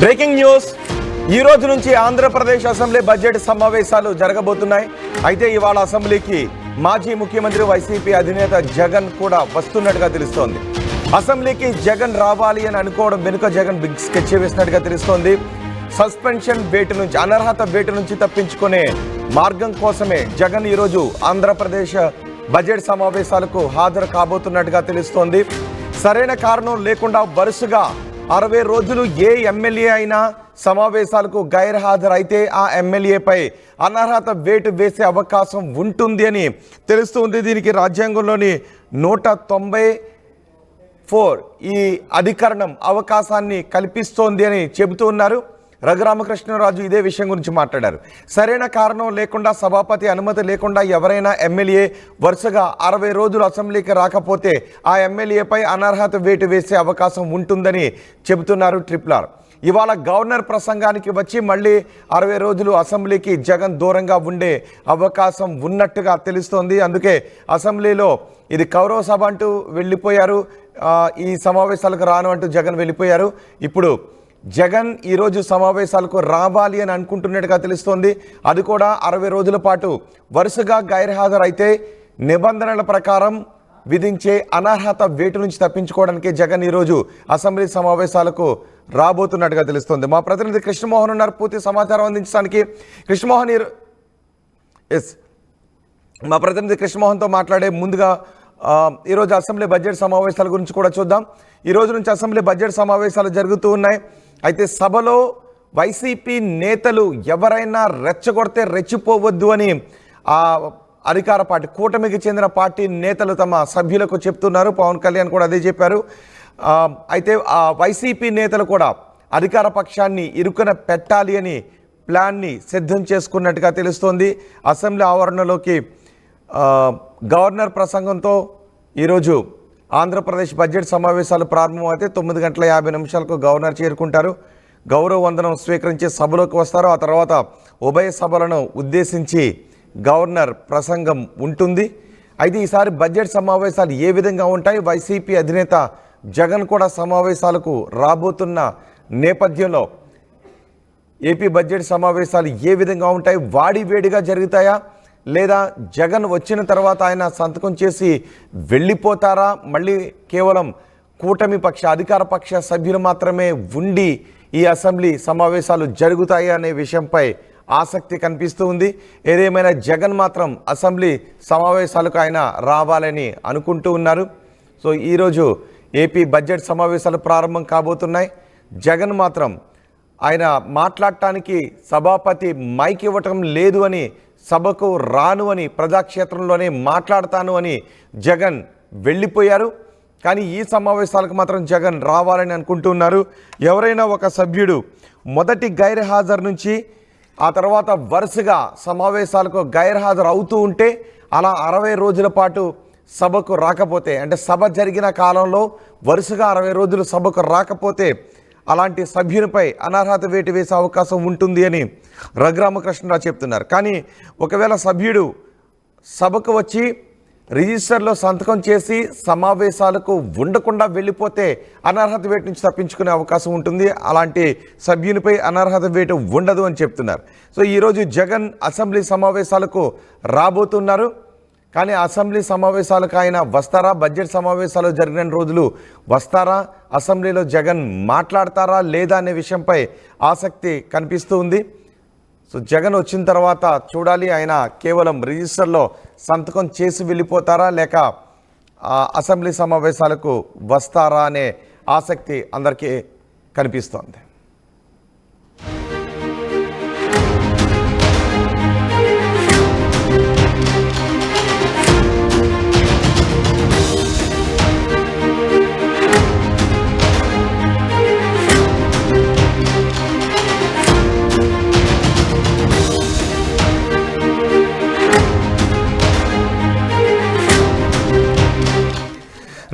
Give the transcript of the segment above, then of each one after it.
Breaking news. ఈ రోజు నుంచి ఆంధ్రప్రదేశ్ అసెంబ్లీ బడ్జెట్ సమావేశాలు జరగబోతున్నాయి. అయితే ఇవాళ అసెంబ్లీకి మాజీ ముఖ్యమంత్రి వైసీపీ అధినేత జగన్ కూడా వస్తున్నట్టుగా తెలుస్తోంది. అసెంబ్లీకి జగన్ రావాలి అని అనుకోవడం వెనుక జగన్ బిగ్ స్కెచ్ వేసినట్టుగా తెలుస్తోంది. సస్పెన్షన్ వేటు నుంచి, అనర్హత వేటు నుంచి తప్పించుకునే మార్గం కోసమే జగన్ ఈరోజు ఆంధ్రప్రదేశ్ బడ్జెట్ సమావేశాలకు హాజరు కాబోతున్నట్టుగా తెలుస్తోంది. సరైన కారణం లేకుండా వరుసగా 60 రోజులు ఏ ఎమ్మెల్యే అయినా సమావేశాలకు గైర్హాజరైతే ఆ ఎమ్మెల్యేపై అనర్హత వేటు వేసే అవకాశం ఉంటుంది అని తెలుస్తుంది. దీనికి రాజ్యాంగంలోని 194 ఈ అధికరణం అవకాశాన్ని కల్పిస్తోంది అని చెబుతూ ఉన్నారు. రఘురామకృష్ణరాజు ఇదే విషయం గురించి మాట్లాడారు. సరైన కారణం లేకుండా, సభాపతి అనుమతి లేకుండా ఎవరైనా ఎమ్మెల్యే వరుసగా 60 రోజులు అసెంబ్లీకి రాకపోతే ఆ ఎమ్మెల్యేపై అనర్హత వేటు వేసే అవకాశం ఉంటుందని చెబుతున్నారు ట్రిపుల్. ఇవాళ గవర్నర్ ప్రసంగానికి వచ్చి మళ్ళీ 60 రోజులు అసెంబ్లీకి జగన్ దూరంగా ఉండే అవకాశం ఉన్నట్టుగా తెలుస్తోంది. అందుకే అసెంబ్లీలో ఇది కౌరవ సభ అంటూ వెళ్ళిపోయారు. ఈ సమావేశాలకు రాను అంటూ జగన్ వెళ్ళిపోయారు. ఇప్పుడు జగన్ ఈరోజు సమావేశాలకు రావాలి అని అనుకుంటున్నట్టుగా తెలుస్తోంది. అది కూడా 60 రోజుల పాటు వరుసగా గైర్హాజరైతే నిబంధనల ప్రకారం విధించే అనర్హత వేటు నుంచి తప్పించుకోవడానికి జగన్ ఈరోజు అసెంబ్లీ సమావేశాలకు రాబోతున్నట్టుగా తెలుస్తోంది. మా ప్రతినిధి కృష్ణమోహన్ ఉన్నారు పూర్తి సమాచారం అందించడానికి. కృష్ణమోహన్, మా ప్రతినిధి కృష్ణమోహన్తో మాట్లాడే ముందుగా ఈరోజు అసెంబ్లీ బడ్జెట్ సమావేశాల గురించి కూడా చూద్దాం. ఈ రోజు నుంచి అసెంబ్లీ బడ్జెట్ సమావేశాలు జరుగుతూ ఉన్నాయి. అయితే సభలో వైసీపీ నేతలు ఎవరైనా రెచ్చగొడితే రెచ్చిపోవద్దు అని అధికార పార్టీ, కూటమికి చెందిన పార్టీ నేతలు తమ సభ్యులకు చెప్తున్నారు. పవన్ కళ్యాణ్ కూడా అదే చెప్పారు. అయితే వైసీపీ నేతలు కూడా అధికార పక్షాన్ని ఇరుకున పెట్టాలి అని ప్లాన్ని సిద్ధం చేసుకున్నట్టుగా తెలుస్తోంది. అసెంబ్లీ ఆవరణలోకి గవర్నర్ ప్రసంగంతో ఈరోజు ఆంధ్రప్రదేశ్ బడ్జెట్ సమావేశాలు ప్రారంభమైతే 9:50 గవర్నర్ చేరుకుంటారు. గౌరవ వందనం స్వీకరించి సభలోకి వస్తారు. ఆ తర్వాత ఉభయ సభలను ఉద్దేశించి గవర్నర్ ప్రసంగం ఉంటుంది. అయితే ఈసారి బడ్జెట్ సమావేశాలు ఏ విధంగా ఉంటాయి? వైసీపీ అధినేత జగన్ కూడా సమావేశాలకు రాబోతున్న నేపథ్యంలో ఏపీ బడ్జెట్ సమావేశాలు ఏ విధంగా ఉంటాయి? వాడివేడిగా జరుగుతాయా, లేదా జగన్ వచ్చిన తర్వాత ఆయన సంతకం చేసి వెళ్ళిపోతారా? మళ్ళీ కేవలం కూటమి పక్ష, అధికార పక్ష సభ్యులు మాత్రమే ఉండి ఈ అసెంబ్లీ సమావేశాలు జరుగుతాయి అనే విషయంపై ఆసక్తి కనిపిస్తూ ఉంది. ఏదేమైనా జగన్ మాత్రం అసెంబ్లీ సమావేశాలకు ఆయన రావాలని అనుకుంటూ ఉన్నారు. సో ఈరోజు ఏపీ బడ్జెట్ సమావేశాలు ప్రారంభం కాబోతున్నాయి. జగన్ మాత్రం ఆయన మాట్లాడటానికి సభాపతి మైక్ ఇవ్వటం లేదు అని, సభకు రాను అని, ప్రజాక్షేత్రంలోనే మాట్లాడతాను అని జగన్ వెళ్ళిపోయారు. కానీ ఈ సమావేశాలకు మాత్రం జగన్ రావాలని అనుకుంటున్నారు. ఎవరైనా ఒక సభ్యుడు మొదటి గైర్హాజరు నుంచి ఆ తర్వాత వరుసగా సమావేశాలకు గైర్హాజరు అవుతూ ఉంటే, అలా 60 రోజుల పాటు సభకు రాకపోతే, అంటే సభ జరిగిన కాలంలో వరుసగా 60 రోజులు సభకు రాకపోతే అలాంటి సభ్యునిపై అనర్హత వేటు వేసే అవకాశం ఉంటుంది అని రఘురామకృష్ణరాజు చెప్తున్నారు. కానీ ఒకవేళ సభ్యుడు సభకు వచ్చి రిజిస్టర్లో సంతకం చేసి సమావేశాలకు ఉండకుండా వెళ్ళిపోతే అనర్హత వేటు నుంచి తప్పించుకునే అవకాశం ఉంటుంది. అలాంటి సభ్యునిపై అనర్హత వేటు ఉండదు అని చెప్తున్నారు. సో ఈరోజు జగన్ అసెంబ్లీ సమావేశాలకు రాబోతున్నారు. కానీ అసెంబ్లీ సమావేశాలకు ఆయన వస్తారా? బడ్జెట్ సమావేశాలు జరిగిన రోజులు వస్తారా? అసెంబ్లీలో జగన్ మాట్లాడతారా లేదా అనే విషయంపై ఆసక్తి కనిపిస్తూ ఉంది. సో జగన్ వచ్చిన తర్వాత చూడాలి, ఆయన కేవలం రిజిస్టర్లో సంతకం చేసి వెళ్ళిపోతారా, లేక అసెంబ్లీ సమావేశాలకు వస్తారా అనే ఆసక్తి అందరికీ కనిపిస్తోంది.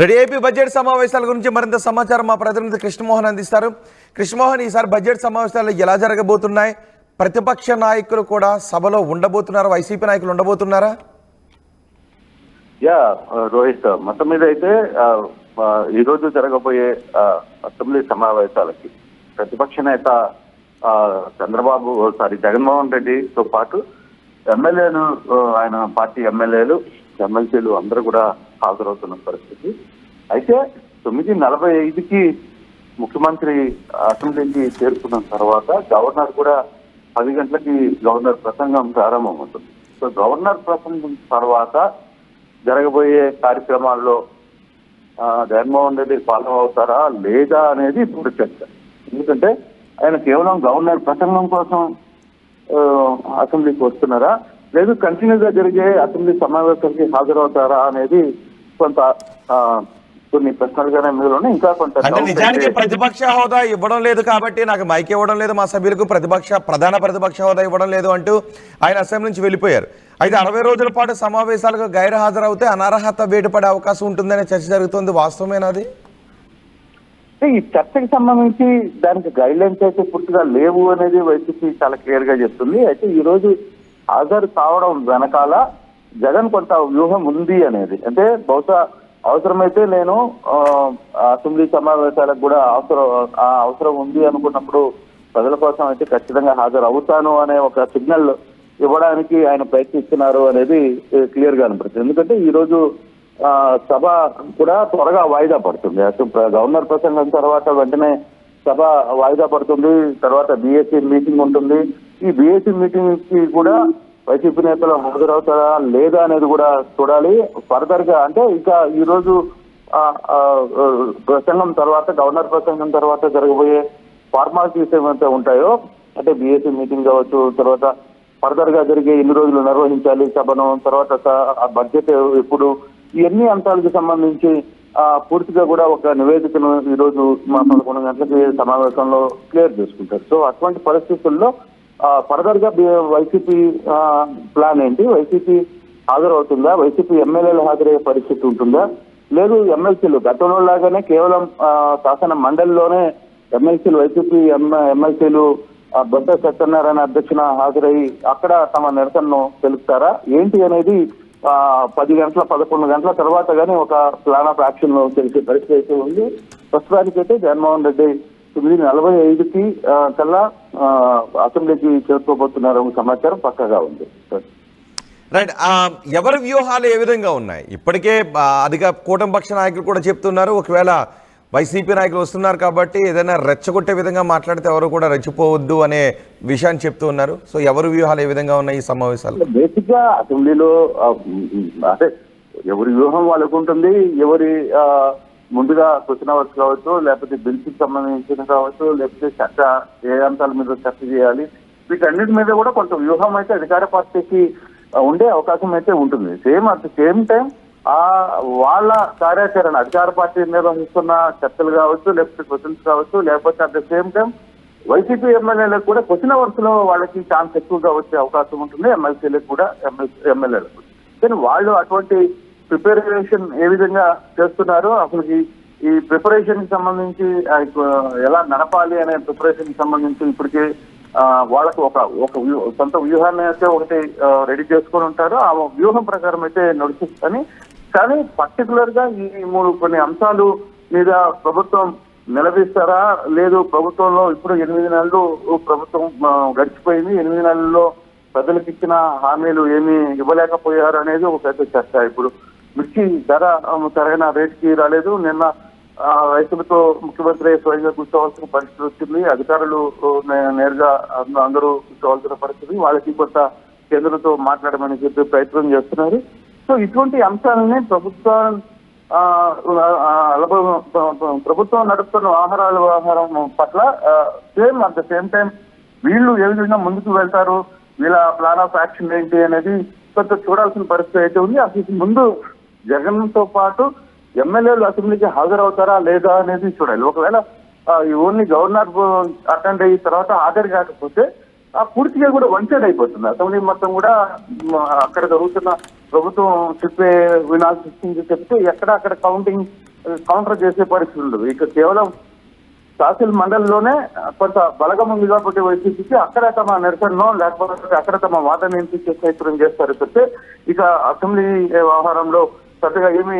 రెడీ ఏపీ బడ్జెట్ సమావేశాల గురించి మరింత సమాచారం మా ప్రతినిధి కృష్ణమోహన్ అందిస్తారు. కృష్ణమోహన్, ఈసారి బడ్జెట్ సమావేశాలు ఎలా జరగబోతున్నాయి? ప్రతిపక్ష నాయకులు కూడా సభలో ఉండబోతున్నారా? వైసీపీ నాయకులు ఉండబోతున్నారా? రోహిత్, మొత్తం మీద అయితే ఈరోజు జరగబోయే అసెంబ్లీ సమావేశాలకి ప్రతిపక్ష నేత చంద్రబాబు జగన్మోహన్ రెడ్డితో పాటు ఎమ్మెల్యేలు, ఆయన పార్టీ ఎమ్మెల్యేలు, ఎమ్మెల్సీలు అందరూ కూడా హాజరవుతున్న పరిస్థితి. అయితే 9:45కి ముఖ్యమంత్రి అసెంబ్లీకి చేరుకున్న తర్వాత గవర్నర్ కూడా 10 గంటలకి గవర్నర్ ప్రసంగం ప్రారంభమవుతుంది. సో గవర్నర్ ప్రసంగం తర్వాత జరగబోయే కార్యక్రమాల్లో జగన్మోహన్ రెడ్డి ఫాలో అవుతారా లేదా అనేది ఇప్పుడు చర్చ. ఎందుకంటే ఆయన కేవలం గవర్నర్ ప్రసంగం కోసం అసెంబ్లీకి వస్తున్నారా, లేదు కంటిన్యూగా జరిగే అసెంబ్లీ సమావేశానికి హాజరవుతారా అనేది కొన్ని ప్రశ్నలుగానే మీలోనే ఇంకా కొంత. అంటే నిజానికి ప్రతిపక్ష హోదా ఇవ్వడం లేదు కాబట్టి నాకు మైక్ ఇవ్వడం లేదు, మా సభ్యులకు ప్రధాన ప్రతిపక్ష హోదా ఇవ్వడం లేదు అంటూ ఆయన అసెంబ్లీ నుంచి వెళ్ళిపోయారు. అయితే 60 రోజుల పాటు సమావేశాలకు గైరు హాజరవుతే అనర్హత వేటుపడే అవకాశం ఉంటుందనే చర్చ జరుగుతుంది. వాస్తవమేనాది? ఈ చర్చకి సంబంధించి దానికి గైడ్ లైన్స్ అయితే పూర్తిగా లేవు అనేది వైసీపీ చాలా క్లియర్ గా చెప్తుంది. అయితే ఈ రోజు హాజరు కావడం వెనకాల జగన్ కొంత వ్యూహం ఉంది అనేది, అంటే బహుశా అవసరమైతే నేను అసెంబ్లీ సమావేశాలకు కూడా అవసరం ఉంది అనుకున్నప్పుడు ప్రజల కోసం అయితే ఖచ్చితంగా హాజరు అవుతాను అనే ఒక సిగ్నల్ ఇవ్వడానికి ఆయన ప్రయత్నిస్తున్నారు అనేది క్లియర్ గా అనిపిస్తుంది. ఎందుకంటే ఈ రోజు సభ కూడా త్వరగా వాయిదా పడుతుంది. గవర్నర్ ప్రసంగం తర్వాత వెంటనే సభ వాయిదా పడుతుంది. తర్వాత బీఏసీ మీటింగ్ ఉంటుంది. ఈ బీఏసీ మీటింగ్ కి కూడా వైసీపీ నేతలు హాజరవుతారా లేదా అనేది కూడా చూడాలి. ఫర్దర్ గా అంటే ఇంకా ఈ రోజు ప్రసంగం తర్వాత, గవర్నర్ ప్రసంగం తర్వాత జరగబోయే ఫార్మాలిటీస్ ఏమైతే ఉంటాయో, అంటే బీఏసీ మీటింగ్ కావచ్చు, తర్వాత ఫర్దర్ గా జరిగే ఎన్ని రోజులు నిర్వహించాలి సభను, తర్వాత బడ్జెట్ ఎప్పుడు, ఇవన్నీ అంశాలకు సంబంధించి పూర్తిగా కూడా ఒక నివేదికను ఈ రోజు 11 గంటలకి సమావేశంలో క్లియర్ చేసుకుంటారు. సో అటువంటి పరిస్థితుల్లో ఫర్దర్ గా వైసీపీ ప్లాన్ ఏంటి, వైసీపీ హాజరవుతుందా, వైసీపీ ఎమ్మెల్యేలు హాజరయ్యే పరిస్థితి ఉంటుందా, లేదు ఎమ్మెల్సీలు గతంలో లాగానే కేవలం శాసన మండలిలోనే ఎమ్మెల్సీలు, వైసీపీ ఎమ్మెల్సీలు బొత్స సత్యనారాయణ అధ్యక్షున హాజరయ్యి అక్కడ తమ నిరసనను తెలుపుతారా ఏంటి అనేది 10 గంటల 11 గంటల తర్వాత కానీ ఒక ప్లాన్ ఆఫ్ యాక్షన్ తెలిసే పరిస్థితి అయితే ఉంది. ప్రస్తుతానికైతే జగన్మోహన్ రెడ్డి 9:45కి కల్లా అసెంబ్లీకి చేరుకోబోతున్నారు సమాచారం పక్కగా ఉంది. రైట్. ఎవరి వ్యూహాలు ఏ విధంగా ఉన్నాయి? ఇప్పటికే కూటమి పక్ష నాయకులు కూడా చెప్తున్నారు, ఒకవేళ వైసీపీ నాయకులు వస్తున్నారు కాబట్టి ఏదైనా రెచ్చగొట్టే విధంగా మాట్లాడితే ఎవరు కూడా రెచ్చిపోవద్దు అనే విషయాన్ని చెప్తూ ఉన్నారు. సో ఎవరి వ్యూహాలు ఏ విధంగా ఉన్నాయి ఈ సమావేశాలు? బేసిక్ గా అసెంబ్లీలో అంటే ఎవరి వ్యూహం వాళ్ళకు ఉంటుంది. ఎవరి ముందుగా క్వశ్చన్ అవర్స్ కావచ్చు, లేకపోతే బిల్స్ కి సంబంధించిన కావచ్చు, లేకపోతే చర్చ ఏ అంశాల మీద చర్చ చేయాలి, వీటన్నిటి మీద కూడా కొంత వ్యూహం అయితే అధికార పార్టీకి ఉండే అవకాశం అయితే ఉంటుంది. అట్ ద సేమ్ టైం వాళ్ళ కార్యాచరణ, అధికార పార్టీ నిర్వహిస్తున్న చర్చలు కావచ్చు, లేకపోతే క్వశ్చన్స్ కావచ్చు, లేకపోతే at the same time YCP ఎమ్మెల్యేలకు కూడా క్వశ్చన్ అవర్స్ లో వాళ్ళకి ఛాన్స్ ఎక్కువగా వచ్చే అవకాశం ఉంటుంది, ఎమ్మెల్సీలకు కూడా ఎమ్మెల్యేలకు. కానీ వాళ్ళు అటువంటి ప్రిపరేషన్ ఏ విధంగా చేస్తున్నారు, అసలు ఈ ప్రిపరేషన్ కి సంబంధించి ఎలా నడపాలి అనే ప్రిపరేషన్ కి సంబంధించి ఇప్పటికే వాళ్ళకు ఒక సొంత వ్యూహాన్ని అయితే ఒకటి రెడీ చేసుకొని ఉంటారు. ఆ వ్యూహం ప్రకారం అయితే నడుస్తుందని, కానీ పర్టికులర్ గా ఈ కొన్ని అంశాలు మీద ప్రభుత్వం నిలదీస్తారా, లేదు ప్రభుత్వంలో ఇప్పుడు 8 నెలలు ప్రభుత్వం గడిచిపోయింది, 8 నెలల్లో ప్రజలకు ఇచ్చిన హామీలు ఏమీ ఇవ్వలేకపోయారు అనేది ఒక పెద్ద చర్చ. ఇప్పుడు మిర్చి ధర సరైన రేటుకి రాలేదు. నిన్న రైతులతో ముఖ్యమంత్రి స్వయంగా కూర్చోవలసిన పరిస్థితి వచ్చింది. అధికారులు నేరుగా అందరూ కూర్చోవలసిన పరిస్థితి, వాళ్ళకి కొంత కేంద్రంతో మాట్లాడమని చెప్పి ప్రయత్నం చేస్తున్నారు. సో ఇటువంటి అంశాలని ప్రభుత్వం నడుపుతున్న వ్యవహారం పట్ల అట్ ద సేమ్ టైం వీళ్ళు ఏ విధంగా ముందుకు వెళ్తారు, వీళ్ళ ప్లాన్ ఆఫ్ యాక్షన్ ఏంటి అనేది కొంత చూడాల్సిన పరిస్థితి అయితే ఉంది. అసలు ముందు జగన్ తో పాటు ఎమ్మెల్యేలు అసెంబ్లీకి హాజరవుతారా లేదా అనేది చూడాలి. ఒకవేళ ఓన్లీ గవర్నర్ అటెండ్ అయిన తర్వాత హాజరు కాకపోతే పూర్తిగా కూడా వన్ సైడ్ అయిపోతుంది. అసెంబ్లీ మొత్తం కూడా అక్కడ జరుగుతున్న ప్రభుత్వం చెప్పే వినాల్సి చెప్తే అక్కడ కౌంటర్ చేసే పరిస్థితి ఉండదు. ఇక కేవలం తహసీల్ మండలిలోనే కొంత బలగం ఉంది కాబట్టి వైసీపీకి అక్కడ తమ నిరసనలో లేకపోతే అక్కడ తమ వాదన వినిపించే ప్రయత్నం చేస్తారు చెప్తే ఇక అసెంబ్లీ వ్యవహారంలో పెద్దగా ఏమీ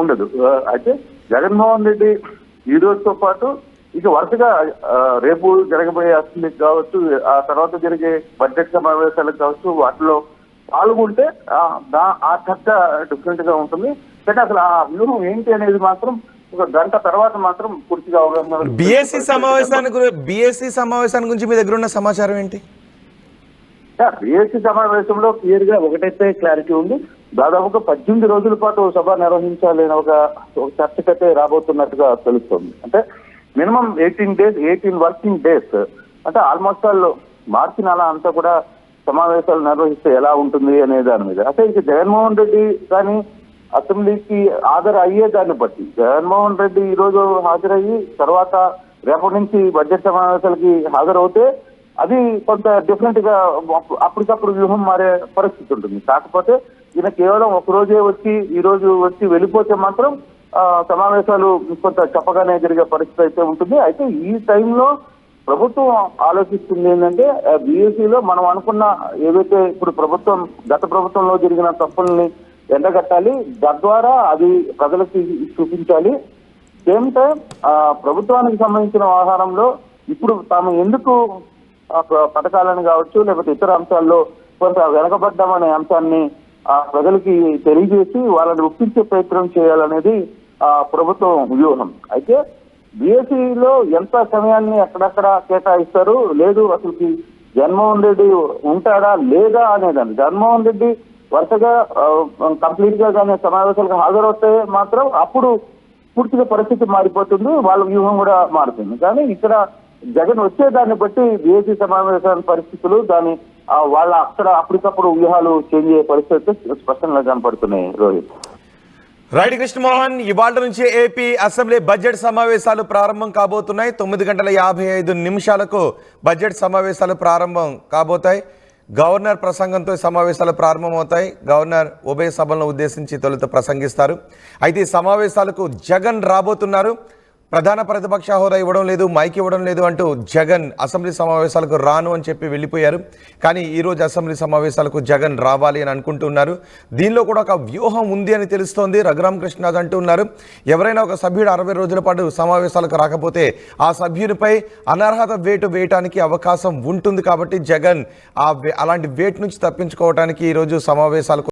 ఉండదు. అయితే జగన్మోహన్ రెడ్డి ఈ రోజుతో పాటు ఇక వరుసగా రేపు జరగబోయే అసెంబ్లీకి కావచ్చు, ఆ తర్వాత జరిగే బడ్జెట్ సమావేశాలకు కావచ్చు, వాటిలో పాల్గొంటే ఆ చర్చ డిఫరెంట్ గా ఉంటుంది. కానీ అసలు ఆ వ్యూహం ఏంటి అనేది మాత్రం ఒక గంట తర్వాత మాత్రం పూర్తిగా అవగాహన. బిఎస్సి సమావేశాన్ని గురించి మీ దగ్గర ఉన్న సమాచారం ఏంటి? బిఎస్సి సమావేశంలో క్లియర్ గా ఒకటైతే క్లారిటీ ఉంది. దాదాపుగా 18 రోజుల పాటు సభ నిర్వహించాలి అనే ఒక చర్చకైతే రాబోతున్నట్టుగా తెలుస్తుంది. అంటే మినిమం 18 వర్కింగ్ డేస్, అంటే ఆల్మోస్ట్ ఆల్ మార్చి నెల అంతా కూడా సమావేశాలు నిర్వహిస్తే ఎలా ఉంటుంది అనే దాని మీద. అంటే ఇక జగన్మోహన్ రెడ్డి కానీ అసెంబ్లీకి హాజరు అయ్యే దాన్ని బట్టి, జగన్మోహన్ రెడ్డి ఈ రోజు హాజరయ్యి తర్వాత రేపటి నుంచి బడ్జెట్ సమావేశాలకి హాజరవుతే అది కొంత డిఫరెంట్ గా అప్పటికప్పుడు వ్యూహం మారే పరిస్థితి ఉంటుంది. కాకపోతే ఈయన కేవలం ఒక రోజే వచ్చి ఈ రోజు వచ్చి వెళ్ళిపోతే మాత్రం సమావేశాలు కొంత చెప్పగానే జరిగే పరిస్థితి అయితే ఉంటుంది. అయితే ఈ టైంలో ప్రభుత్వం ఆలోచిస్తుంది ఏంటంటే బిఎస్సిలో మనం అనుకున్న ఏవైతే ఇప్పుడు గత ప్రభుత్వంలో జరిగిన తప్పుల్ని ఎండగట్టాలి, తద్వారా అది ప్రజలకి చూపించాలి. సేమ్ టైం ప్రభుత్వానికి సంబంధించిన వ్యవహారంలో ఇప్పుడు తాము ఎందుకు పథకాలను కావచ్చు లేకపోతే ఇతర అంశాల్లో కొంత వెనకబడ్డామనే అంశాన్ని ప్రజలకి తెలియజేసి వాళ్ళని ఒప్పించే ప్రయత్నం చేయాలనేది ప్రభుత్వం వ్యూహం. అయితే బిఎస్సిలో ఎంత సమయాన్ని ఎక్కడెక్కడ కేటాయిస్తారు, లేదు అసలుకి జగన్మోహన్ రెడ్డి ఉంటాడా లేదా అనేదాన్ని. జగన్మోహన్ రెడ్డి వరుసగా కంప్లీట్ గా కానీ సమావేశాలకు హాజరవుతే మాత్రం అప్పుడు పూర్తిగా పరిస్థితి మారిపోతుంది, వాళ్ళ వ్యూహం కూడా మారుతుంది. కానీ ఇక్కడ జగన్ వచ్చేదాన్ని బట్టి బిఎస్సి సమావేశాల పరిస్థితులు దాని వాళ్ళ అప్పటికప్పుడు వ్యూహాలు చేంజ్ అయ్యే పరిస్థితి స్పష్టంగా కనపడుతున్నాయి. రోహిత్. రైట్ కృష్ణమోహన్, ఇవాళ నుంచి ఏపీ అసెంబ్లీ బడ్జెట్ సమావేశాలు ప్రారంభం కాబోతున్నాయి. 9:55 బడ్జెట్ సమావేశాలు ప్రారంభం కాబోతాయి. గవర్నర్ ప్రసంగంతో సమావేశాలు ప్రారంభమవుతాయి. గవర్నర్ ఉభయ సభలను ఉద్దేశించి తొలుత ప్రసంగిస్తారు. అయితే ఈ సమావేశాలకు జగన్ రాబోతున్నారు. ప్రధాన ప్రతిపక్ష హోదా ఇవ్వడం లేదు, మైక్ ఇవ్వడం లేదు అంటూ జగన్ అసెంబ్లీ సమావేశాలకు రాను అని చెప్పి వెళ్ళిపోయారు. కానీ ఈరోజు అసెంబ్లీ సమావేశాలకు జగన్ రావాలి అని అనుకుంటున్నారు. దీనిలో కూడా ఒక వ్యూహం ఉంది అని తెలుస్తోంది. రఘురామ కృష్ణరాజు అంటూ ఉన్నారు, ఎవరైనా ఒక సభ్యుడు 60 రోజుల పాటు సమావేశాలకు రాకపోతే ఆ సభ్యునిపై అనర్హత వేటు వేయటానికి అవకాశం ఉంటుంది. కాబట్టి జగన్ అలాంటి వేటు నుంచి తప్పించుకోవడానికి ఈరోజు సమావేశాలకు